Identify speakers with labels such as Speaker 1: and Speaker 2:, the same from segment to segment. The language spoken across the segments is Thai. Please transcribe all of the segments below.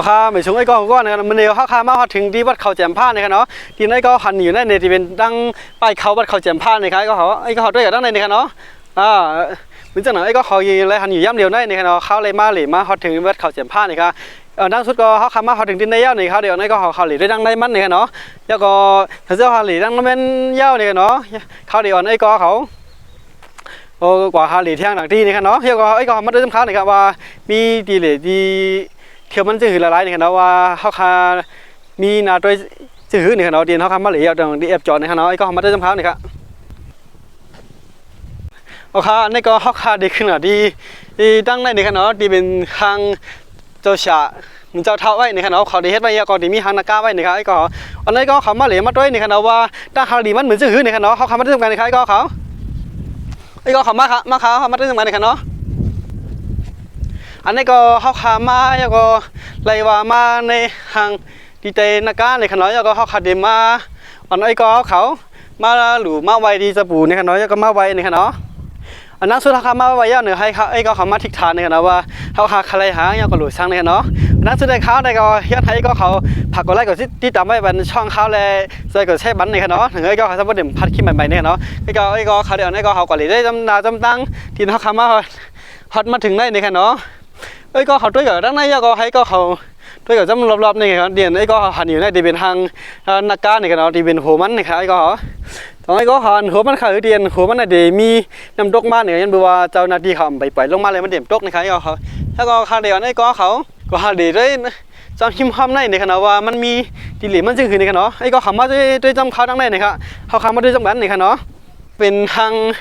Speaker 1: ค่ะไม่ชงไอ้ก็เนี่ยมันเดียวข้ามาถึงที่วัดเขาแจ่มผ้าเนี่ยครับเนาะที่นั่นก็หันอยู่ในที่เป็นดังป้ายเขาวัดเขาแจ่มผ้าเนี่ยครับก็เขาไอ้ก็เขาด้วยกันดังในเนี่ยครับเนาะเหมือนจังหนังไอ้ก็เขาอยู่เลยหันอยู่ย่ำเดียวในเนี่ยครับเนาะเขาเลยมาหลีมาเขาถึงวัดเขาแจ่มผ้าเนี่ยครับดังสุดก็เขาขามาเขาถึงที่ในเย้าเนี่ยเขาเดี๋ยวนั่นก็เขาหลีได้ดังในมันเนี่ยเนาะแล้วก็ถ้าเจ้าเขาหลีดังมันเย้าเนี่ยเนาะเขาเดี๋ยวไอ้ก็เขากว่าเขาหลีเที่ยงหลังที่เนี่ยครับเนาะแล้วก็ไอ้ก็มาด้วยจำเขาเนี่ยครับว่ามีดีเลยดีเที่ยวมันจะหือละลายเนี่ยครับว่าเขาขามีนาตัวจะหือเนี่ยครับเนาะเดียนเขาขามาหลีเอาตรงดีเอฟจอเนี่ยครับเนาะไอ้ก็มาด้วยจำเขาเนี่ยครับโอเคนี่ก็เขาขาดีขึ้นอ่ะดีตั้งได้เนี่ยครับเนาะดีเป็นทางเจ้าชาเจ้าเท่าไว้เนี่ยครับเนาะเขาดีเฮ็ดไว้ก็ดีมีทางนักก้าไว้เนี่ยครับไอ้ก็อันนี้ก็เขามาเหลียมาด้วยเนี่ยครับเนาะว่าตั้งเขาดีมันเหมือนจะหือเนี่ยครับเนาะเขาขามาด้วยกันเนี่ยครับไอ้ก็เขาเขามาด้วยกันเนี่ยครับเนาะอันนี้ก็เขาขามาแล้วก็เลยว่ามาในทางดีเจนักก้าเนี่ยครับเนาะแล้วก็เขาขาดีมาอันนี้ก็เขามาหรือมาไวดีจะปูเนี่ยครับเนาะแล้วก็มาไวเนี่ยครับเนาะอันนั้นสุดท้ายมาไว้ยาวเหนือให้เขาไอ้ก็เขามาทิกทานเนี่ยนะว่าเขาหาใครหางยาวก็หลุดช่างเนี่ยเนาะนักสุดท้ายเขาได้ก็ยัดให้ก็เขาผักก็ไล่ก็ที่ตามไว้เป็นช่องเขาเลยใส่ก็ใช้บันเนี่ยเนาะถึงไอ้ก็เขาสมมติเดี๋ยวพัดขี้ใหม่ๆเนี่ยเนาะไอ้ก็เขาเดี๋ยวไอ้ก็เขาก็เลยได้จำตั้งที่เขาขามาฮอตมาถึงได้เนี่ยเนาะไอ้ก็เขาด้วยกับด้านในก็ให้ก็เขาด้วยกับจำรอบๆเนี่ยเดียนไอ้ก็หันอยู่ในที่เป็นทางนักการเนี่ยเนาะที่เป็นหัวมันเนี่ยไอ้ก็ตอนนี้ก็หันหัวมันเขาเดียนหัวมันเดี๋ยวมีน้ำตกมาเนี่ยยันบอกว่าเจ้าหน้าที่เขาไปปล่อยลงมาเลยมันเดี่ยมตกเนี่ยก็เขาถ้าก็เขาเดียวไอ้ก็เขาหันเดี๋ยวได้จำหิมห้ามในเนี่ยเนาะว่ามันมีดีหลีมันจึงคือเนี่ยเนาะไอ้ก็เขามาด้วยจำเขาตั้งในเนี่ยเขามาด้วยจำกันเนี่ยเนาะเป็นทาง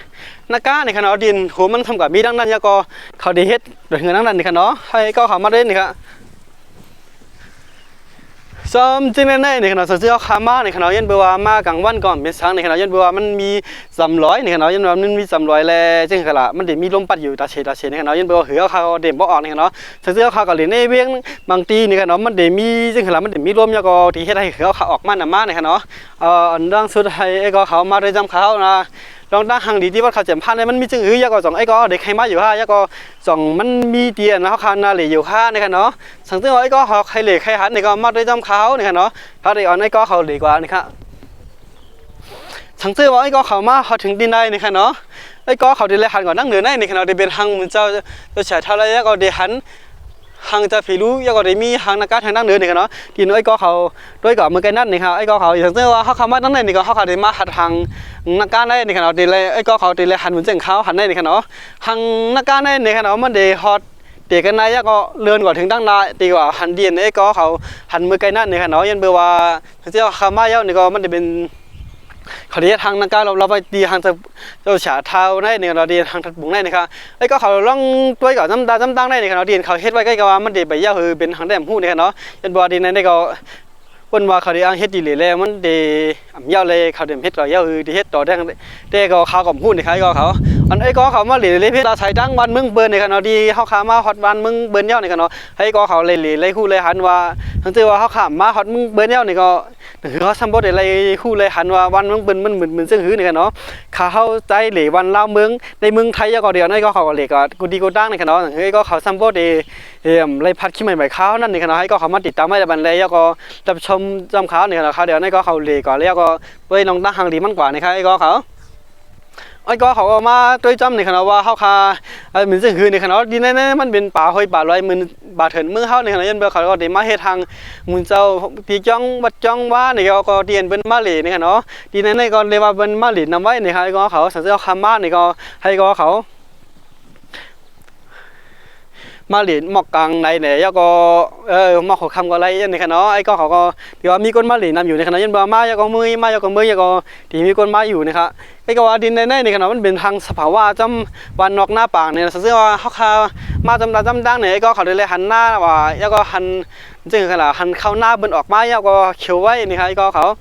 Speaker 1: นักการเนี่ยเนาะดินหัวมันทำกับมีดังนั้นก็เขาดีเฮ็ดโดยเงินดังนั้นเนี่ยเนาะให้ก็เขามาด้วยเนี่ยซ้อมจริงแน่ๆเนี่ยขนาดเสื้อขามาเนี่ยขนาดยันเบว่ามากลางวันก่อนเป็นช้างเนี่ยขนาดยันเบว่ามันมี300เนี่ยขนาดยันว่ามันมี300แล้วจริงขนาดมันเดี๋ยวมีลมปัดอยู่ตาเฉยเนี่ยขนาดยันเบว่าเหือเขาเด่นบ่ออกเนี่ยขนาดเสื้อเขาก็เลยในเวียงบางทีเนี่ยขนาดมันเดี๋ยวมีจริงขนาดมันเดี๋ยวมีลมแล้วก็ที่เฮ็ดให้เหือเขาออกมาหนามาเนี่ยขนาดอันดังสุดท้ายไอ้ก็เขามาได้จำเขานะลองตั้งหังดีที่วัดเขาแจ่มพันเนี่ยมันมีจึงยาก็สองไอ้ก็เด็กใครมาอยู่ยาก็สองมันมีเตียนนะเขาคันนาเหลยอยู่เนี่ยค่ะเนาะสังเกตว่าไอ้ก็เขาใครเหลยใครหันเนี่ยก็มาได้จำเขาเนี่ยค่ะเนาะเขาได้อ่อนไอ้ก็เขาเหลยกว่านี่ค่ะสังเกตว่าไอ้ก็เขามาเขาถึงดินได้เนี่ยค่ะเนาะไอ้ก็เขาได้เลยหันก่อนนั่งเหนือได้เนี่ยค่ะเนาะได้เป็นหังเหมือนเจ้าฉายเท่าไรก็ได้หันหางจะผีรู้ยังก็ได้มีหางนักการทางด้านเหนือนี่กันเนาะทีน้อยก็เขาด้วยกับมือกันนั่นนี่ครับไอ้ก็เขาอย่างเช่นว่าเขาคำว่านั่นนี่ก็เขาได้มาหัดหางนักการได้นี่กันเนาะดีเลยไอ้ก็เขาดีเลยหันเหมือนเจ้าเขาหันได้นี่กันเนาะหางนักการได้นี่กันเนาะมันเดฮอตเด็กกันนายก็เลื่อนกว่าถึงตั้งนายตีกว่าหันเดียนไอ้ก็เขาหันมือกันนั่นนี่กันเนาะยันเบอร์ว่าเจ้าคำว่าเย้านี่ก็มันจะเป็นเขาเรียกทางนักการเราไปดีทางเจ้าฉาเท้าได้เนี่ยเราดีทางทัดบุ้งได้นะครับไอ้ก็เขาล่องด้วยกับจำตั้งได้เนี่ยเราดีเขาเฮ็ดไว้ใกล้กับว่ามันเดใบยาวคือเป็นทางแดมหู้เนี่ยเนาะยันบัวดีในนี่ก็วันว่าเขาได้อ้างเฮ็ดดีเลยแล้วมันเดยาวเลยเขาเดมเฮ็ดก็ยาวคือดีเฮ็ดต่อได้ก็เขากับหู้เนี่ยเขาก็เขาอันไอ้ก็เขามาเหลี่ยเลยพี่ตาใส่ตั้งวันมึงเบิร์นเนี่ยเราดีเขาขามาฮอตวันมึงเบิร์นยาวเนี่ยเนาะไอ้ก็เขาเลยคู่เลยหันว่าทั้งที่ว่าเขาขามมาฮอตมึงเบิร์นยาวเนี่ยก็คือเขาทำบทอะไรคู่เลยหันว่าวันมึงเป็นมันเหมือนเสื่อหื้อเนี่ยเนาะเขาใจเหล่วันเล่าเมืองในเมืองไทยก็เดียวนั่นก็เขาเหล่ก็กูดีกูตั้งเนี่ยเนาะเฮ้ยก็เขาทำบทเลยพัดขี้ใหม่ๆเขานั่นเนี่ยเนาะให้ก็เขามาติดตามไม่ได้บันเลยแล้วก็รับชมจำเขาเนี่ยเขาเดียวนั่นก็เขาเหล่ก่อนแล้วก็ไปลองตั้งหางดีมันกว่าเนี่ยไอ้ก็เขาไอ้ก็เขามาด้วยจำเนี่ยเขาว่าเขาคาเหมือนเสื่อหื้อเนี่ยเขาดีแน่ๆมันเป็นป่าห้อยป่าลอยมือบาดเถินมือเขาเนี่ยยันเบลเขาก็เดี๋ยวมาเฮ็ดทางมุนเจ้าพี่จ้องบัดจ้องว่าเนี่ยก็เตียนเป็นมาเหล่เนี่ยเนาะดีแน่ๆก็เรียกว่าเป็นมาเหล่นำไว้เนี่ยไอ้ก็เขาสังเกตคำมาเนี่ยก็ให้ก็เขามาเหรียญหมอกกลางในเนี่ยแล้วก็หมอกหัวคำก็อะไรอย่างนี้ค่ะเนาะไอ้ก็เขาก็เดี๋ยวมีคนมาเหรียญนำอยู่ในขณะยันบ่มาแล้วก็มือแล้วก็ที่มีคนมาอยู่นะครับไอ้ก็ว่าดินในนี่ค่ะเนาะมันเป็นทางสภาวะจำวันนอกหน้าปางเนี่ยสังเกตว่าเขามาจำดังเนี่ยไอ้ก็เขาเลยหันหน้าว่าแล้วก็หันจริงขนาดหันเข้าหน้าเบิ้นออกมาแล้วก็เขียวไว้นี่ค่ะไอ้ก็เขา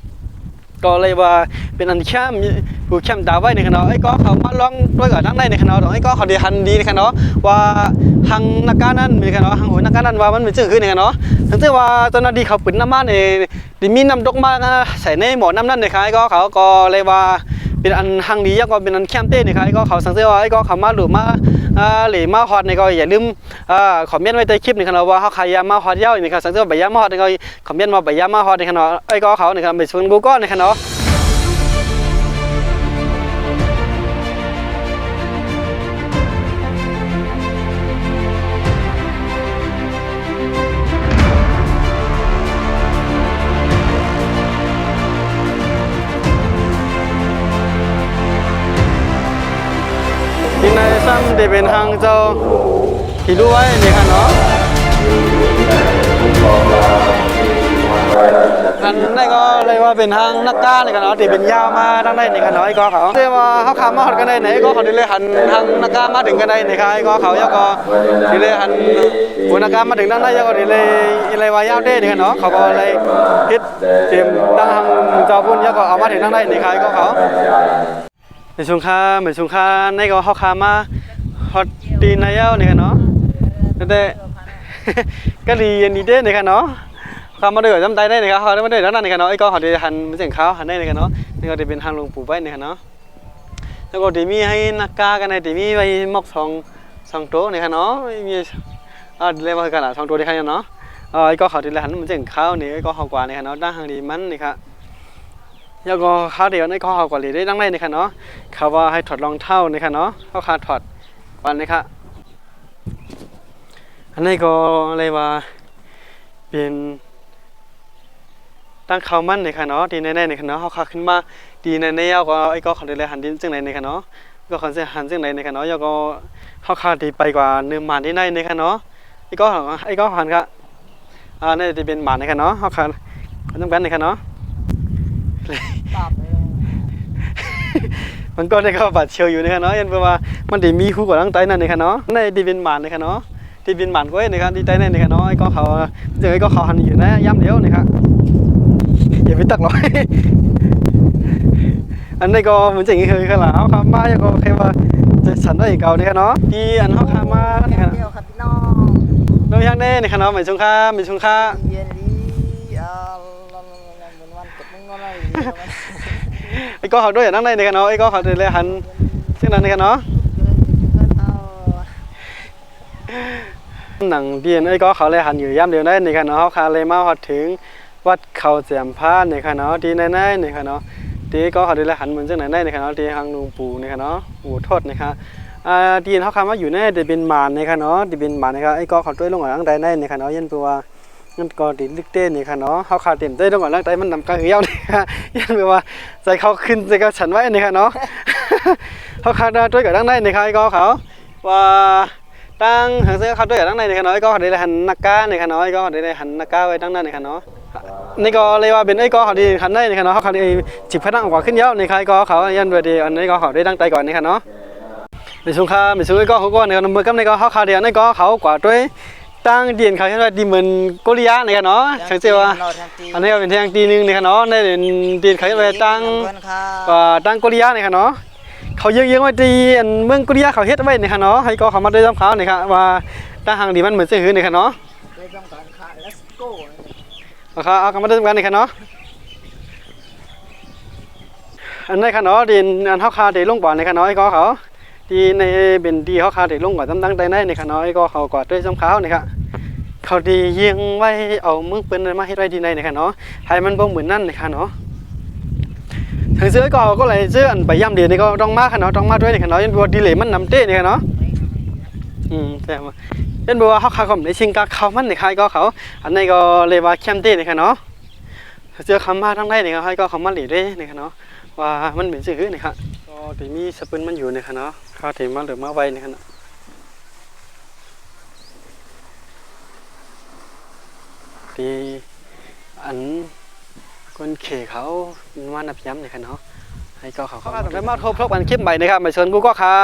Speaker 1: ก็เลยว่าเป็นอันเข้มผู้เข้มดาวไว้ในขณะไอ้ก็เขามาลองด้วยกับนั่งในขณะไอ้ก็เขาดีหันดีในขณะว่าทางนักการนั้นในขณะทางหัวนักการนั้นว่ามันเป็นชื่อคือในขณะถึงที่ว่าเจ้าหน้าที่เขาปิดน้ำมันดีมีน้ำดอกมาใส่ในหม้อน้ำนั่นในขณะไอ้ก็เขาก็เลยว่าเป็นอันทางดีแล้วก็เป็นอันเข้มเต้ในขณะไอ้ก็เขาสังเกตว่าไอ้ก็เขามาหรือมา หรือมาฮอตนี่ก็อย่าลืมคอมเมนต์ไว้ใต้คลิปนี่ครับว่าเขาใครยามาฮอตเย้านี่ครับสังเกตใบยามาฮอตนี่ก็คอมเมนต์มาใบยามาฮอตนี่ครับไอ้ก็เขานี่ครับไปชวนกูก็นี่ครับเนาะที่ในซ้ำที่เป็นทางเจ้าที่รู้ไว้นี่ครับเนาะอันนี้ก็เลยว่าเป็นทางนักการนี่ครับเนาะที่เป็นยาวมาทางใดนี่ครับเนาะไอ้ก็เขาเรียกว่าเขาขับมาฮอดกันได้ไหนก็เขาได้เลยหันทางนักการมาถึงกันได้นี่ครับไอ้ก็เขายก็ดีเลยหันหัวนักการมาถึงด้านใดยก็ดีเลยอะไรว่ายาวเด้นี่ครับเนาะเขาก็เลยคิดเตรียมดังทางเจ้าพุ่นยก็เอามาถึงด้านใดนี่ครับไอ้ก็เขาในช่วงค่าเหมือนช่วงค่าในก็เขาขามาฮอตตีนายนี่ครับเนาะแต่ก็ดีอันนี้เด้นี่ครับเนาะเขามาเดือดจำใจได้นี่ครับเขาไม่ได้แล้วนั่นนี่ครับเนาะไอ้ก็เขาจะหันเสียงเขาหันได้นี่ครับเนาะนี่ก็จะเป็นทางหลวงปู่ไว้นี่ครับเนาะแล้วก็จะมีให้นักกากันในจะมีไปมอกสองตัวนี่ครับเนาะมีเรียกว่าขนาด2 ตัวนี่ครับเนาะไอ้ก็เขาจะหันเสียงเขานี่ไอ้ก็เขากว่านี่ครับเนาะด้านทางดีมันนี่ครับแล้วก็เขาเดี๋ยวไอ้ก็เขากว่าเลยได้ดังได้นี่ครับเนาะเขาว่าให้ถอดรองเท้านี่ครับเนาะเขาขาดถอดวันนี้ครับอันนี้ก็เลยว่าเป็นตั้งเขามั่นในค่ะเนาะดีแน่ๆในค่ะเนาะเขาขาขึ้นมาดีแน่ๆก็ไอ้ก็เขาเลยหันดินจึงไหนในค่ะเนาะก็เขาจะหันจึงไหนในค่ะเนาะแล้วก็เขาขาดีไปกว่าเนื้อหมันที่ในในค่ะเนาะไอ้ก็หันค่ะนี่จะเป็นหมันในค่ะเนาะเขาขาต้องกันในค่ะเนาะมันก็ได้เข้าบาดเชียวอยู่ในค่ะเนาะยันเพราะว่ามันได้มีคู่กับตั้งใจนั่นในค่ะเนาะในดีเป็นหมันในค่ะเนาะดีเป็นหมันก็ในค่ะดีใจในค่ะเนาะไอ้ก็เขาเจอไอ้ก็เขาหันอยู่นะย้ำเดียวในค่ะอย่าไปตักหรอกอันนี้ก็เหมือนจะอย่างนี้คือขนาดเขาขามาอย่างก็แค่ว่าจะฉันได้เก่านี่ครับเนาะที่อันเขาขามาเนี่ยครับน้องยังได้นี่ครับเนาะเหมือนชงค่าเหมือนชงค่าไอ้ก็เขาด้วยอย่างนั้นได้นี่ครับเนาะไอ้ก็เขาเลยหันซึ่งนั้นนี่ครับเนาะหนังเดียนไอ้ก็เขาเลยหันอยู่ย่ำเดียวได้นี่ครับเนาะเขาขาเลยมาพอถึงวัดเขาแจ่มพานนี่ค่ะเนาะที่แน่ๆนี่ค่ะเนาะที่ก็เขาได้หันเหมือนจังไหนได้นี่ค่ะเนาะที่ทางหลวงปู่นี่ค่ะเนาะปู่ทศนี่ค่ะที่เขาคำว่าอยู่แน่จะเป็นหมานนี่ค่ะเนาะที่เป็นหมานนี่ค่ะไอ้ก็เขาด้วยลงหลังใดได้นี่ค่ะเนาะยันตัวนั่นก็ติดลึกเต้นนี่ค่ะเนาะเขาขาดเต็มได้ลงหลังใดมันนำกระเหี่ยวนี่ค่ะยันว่าใจเขาขึ้นใจเขาฉันไว้นี่ค่ะเนาะเขาขาดด้วยกับดังได้นี่ค่ะไอ้ก็เขาว่าตั้งหางเสื้อเขาด้วยกับดังได้นี่ค่ะเนาะไอ้ก็เขาได้หันนักกานี่ค่ะเนาะไอ้ก็เขาได้หันนักกาไว้ดังนั้นนี่ค่ะเนาะนี่ก็เลยว่าเป็นไอ้ก็เขาดีขันได้นี่ค่ะเนาะเขาดีจิบพนังกว่าขึ้นเยอะในใครก็เขายันเวทีอันนี้ก็เขาได้ตั้งใจก่อนนี่ค่ะเนาะในช่วงค่าในช่วงไอ้ก็เขาก็ในการมือกับในก็เขาขาเดียวในก็เขากว่าด้วยตั้งเดียนเขาเรียกว่าดีเหมือนโกริยะนี่ค่ะเนาะสังเกตว่าอันนี้ก็เป็นเทียงตีนึงนี่ค่ะเนาะในเดียนเขาเรียกว่าตั้งโกริยะนี่ค่ะเนาะเขาเยอะๆว่าดีอันเมืองโกริยะเขาเฮ็ดไว้นี่ค่ะเนาะให้ก็เขามาได้ซ้ำเขานี่ค่ะว่าตั้งห่างดีมันเหมือนเสื้อหื้อนี่ค่ะเนาะเอาคำมาเริ่มกันนี่ค่ะเนาะอันนี้ค่ะเนาะดินอันเขาคาเดลงบ่อนี่ค่ะเนาะไอ้ก็เขาดีในเป็นดีเขาคาเดลงบ่อตั้งใจในนี่ค่ะเนาะไอ้ก็เขากอดด้วยซ้ำเขานี่ค่ะเขาดีเยียงไว้เอามึงเป็นมาให้ไว้ดีในนี่ค่ะเนาะให้มันบ่เหมือนนั่นนี่ค่ะเนาะทางเสื้อก็เลยเสื้ออันใบย่ำเดียนี่ก็ต้องมาค่ะเนาะต้องมาด้วยนี่ค่ะเนาะยันบัวดีเลยมันนำเต้นี่ค่ะเนาะแต่ว่ายันบัวเขาคาของในชิงกาเขามันนี่ค่ะก็เขาอันนี้ก็เลยว่าเข้มเต้นี่ค่ะเนาะเจอคำมาทั้งได้นี่ครับให้ก็คำมาหลีได้นี่ครับเนาะว่ามันเป็นสิ่งอื่นนี่ครับก็จะมีสปินมันอยู่นี่ครับเนาะเขาถึงมาหรือมาไวนี่ครับที่อันคนเข่เขามานับย้ำนี่ครับเนาะให้ก็เขาได้มาทบทบกันคลิปใหม่นะครับมาเชิญกูก็ค่ะ